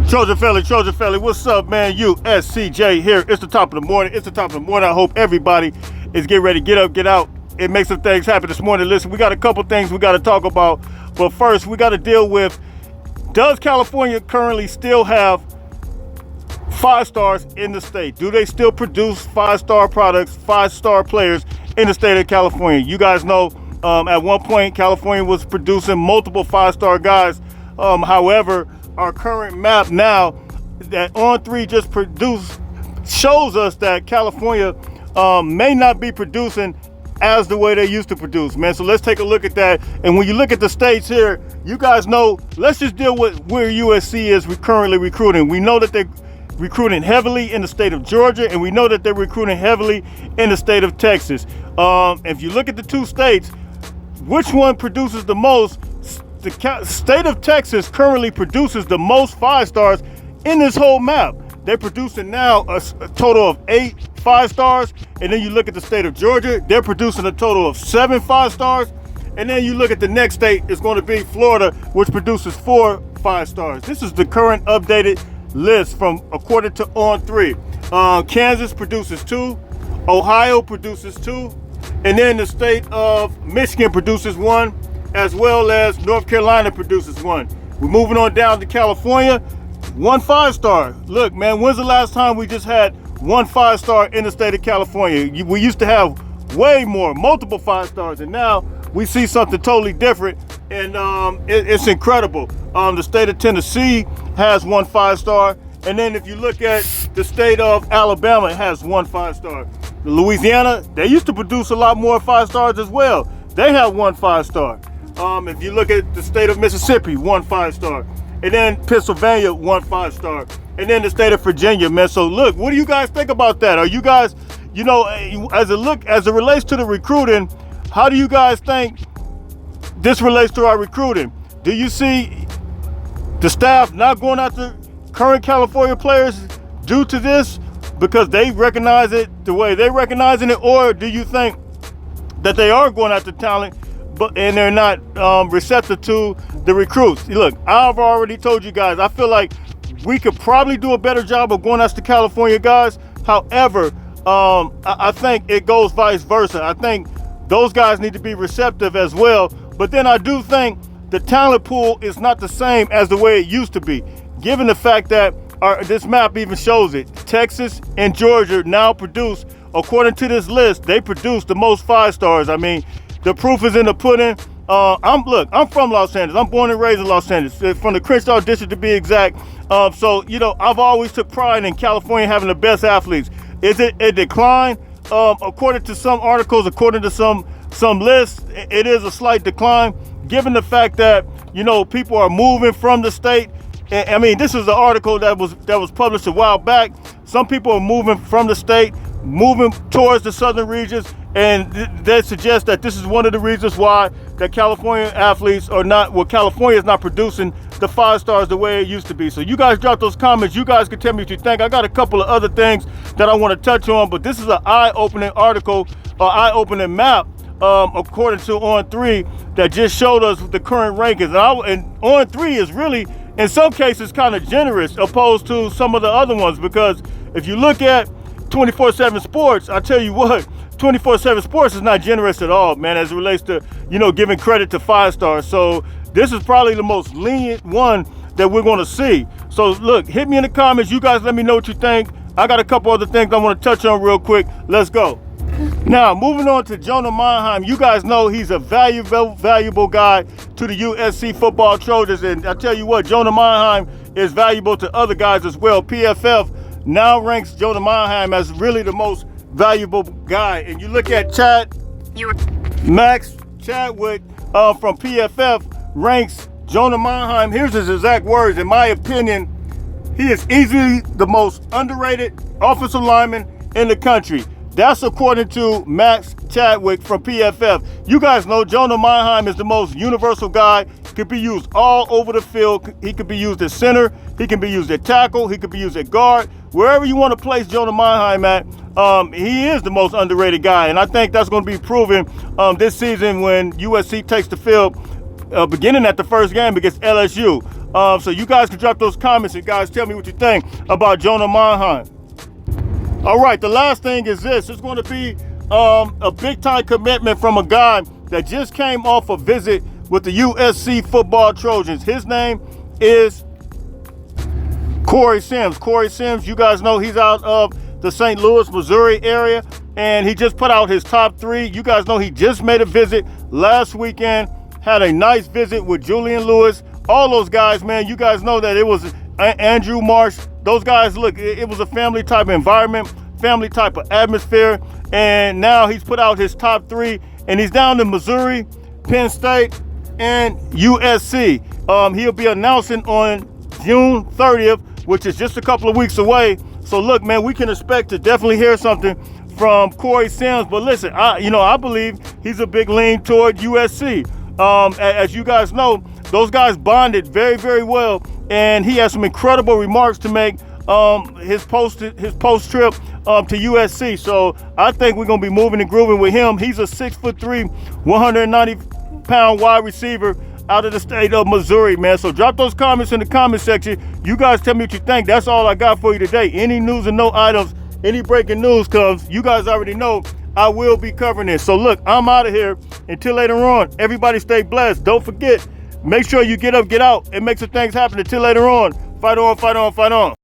Trojan Felly, what's up, man? USCJ here. It's the top of the morning. I hope everybody is getting ready to get up, get out, and make some things happen this morning. Listen, we got a couple things we got to talk about, but first we got to deal with, does California currently still have 5 stars in the state? Do they still produce 5-star products, 5-star players in the state of California? You guys know at one point California was producing multiple 5-star guys. However, our current map now that On3 just produced shows us that California may not be producing as the way they used to produce, man. So let's take a look at that. And when you look at the states here, you guys know, let's just deal with where USC is currently recruiting. We know that they're recruiting heavily in the state of Georgia, and we know that they're recruiting heavily in the state of Texas. If you look at the two states, which one produces the most? The state of Texas currently produces the most 5 stars in this whole map. They're producing now a total of 8 5 stars. And then you look at the state of Georgia, they're producing a total of 7 5 stars. And then you look at the next state, it's going to be Florida, which produces 4 5 stars. This is the current updated list from according to On3. Kansas produces 2, Ohio produces 2, and then the state of Michigan produces 1, as well as North Carolina produces 1. We're moving on down to California, 1 5-star. Look, man, when's the last time we just had 1 5-star in the state of California? We used to have way more, multiple 5 stars, and now we see something totally different, and it's incredible. The state of Tennessee has 1 5-star, and then if you look at the state of Alabama, it has 1 5-star. Louisiana, they used to produce a lot more 5 stars as well. They have 1 5-star. If you look at the state of Mississippi, 1 5-star. And then Pennsylvania, 1 5-star. And then the state of Virginia, man. So look, what do you guys think about that? Are you guys, you know, as it relates to the recruiting, how do you guys think this relates to our recruiting? Do you see the staff not going after current California players due to this because they recognize it the way they're recognizing it? Or do you think that they are going after talent and they're not receptive to the recruits? Look, I've already told you guys, I feel like we could probably do a better job of going after California guys. However, I think it goes vice versa. I think those guys need to be receptive as well. But then I do think the talent pool is not the same as the way it used to be, given the fact that this map even shows it. Texas and Georgia now produce, according to this list, they produce the most 5 stars. I mean, the proof is in the pudding. I'm from Los Angeles. I'm born and raised in Los Angeles, from the Crenshaw district to be exact. So, you know, I've always took pride in California having the best athletes. Is it a decline? According to some articles, according to some lists, it is a slight decline, given the fact that, you know, people are moving from the state. I mean, this is an article that was published a while back. Some people are moving from the state, moving towards the southern regions, and they suggest that this is one of the reasons why that California athletes are not, well, California is not producing the 5 stars the way it used to be. So you guys drop those comments. You guys can tell me what you think. I got a couple of other things that I want to touch on, but this is an eye-opening article, eye-opening map, according to On3, that just showed us the current rankings. And On3 is really, in some cases, kind of generous opposed to some of the other ones, because if you look at 24/7 Sports, I tell you what, 24/7 Sports is not generous at all, man, as it relates to, you know, giving credit to 5 stars. So this is probably the most lenient one that we're going to see. So look, hit me in the comments. You guys let me know what you think. I got a couple other things I want to touch on real quick. Let's go. Now, moving on to Jonah Monheim. You guys know he's a valuable guy to the USC football Trojans. And I tell you what, Jonah Monheim is valuable to other guys as well. PFF now ranks Jonah Monheim as really the most valuable guy. And you look at Max Chadwick from PFF ranks Jonah Monheim. Here's his exact words. In my opinion, he is easily the most underrated offensive lineman in the country. That's according to Max Chadwick from PFF. You guys know Jonah Monheim is the most universal guy. Could be used all over the field. He could be used at center. He can be used at tackle. He could be used at guard. Wherever you want to place Jonah Monheim at, he is the most underrated guy. And I think that's going to be proven this season when USC takes the field beginning at the first game against LSU. So you guys can drop those comments and guys tell me what you think about Jonah Monheim. All right, the last thing is this. It's going to be a big time commitment from a guy that just came off a visit with the USC football Trojans. His name is Corey Sims. Corey Sims, you guys know he's out of the St. Louis, Missouri area, and he just put out his top 3. You guys know he just made a visit last weekend, had a nice visit with Julian Lewis. All those guys, man, you guys know that it was Andrew Marsh. Those guys, look, it was a family type environment, family type of atmosphere, and now he's put out his top 3, and he's down in Missouri, Penn State, and USC. He'll be announcing on June 30th, which is just a couple of weeks away. So look, man, we can expect to definitely hear something from Corey Sims. But listen, I believe he's a big lean toward USC. As you guys know, those guys bonded very, very well, and he has some incredible remarks to make his post trip to USC. So I think we're gonna be moving and grooving with him. He's a 6'3", 190-pound wide receiver out of the state of Missouri, man. So drop those comments in the comment section. You guys tell me what you think. That's all I got for you today. Any news and no items, any breaking news comes, you guys already know I will be covering it. So look, I'm out of here. Until later on, everybody stay blessed. Don't forget, make sure you get up, get out, and make some things happen. Until later on, fight on, fight on, fight on.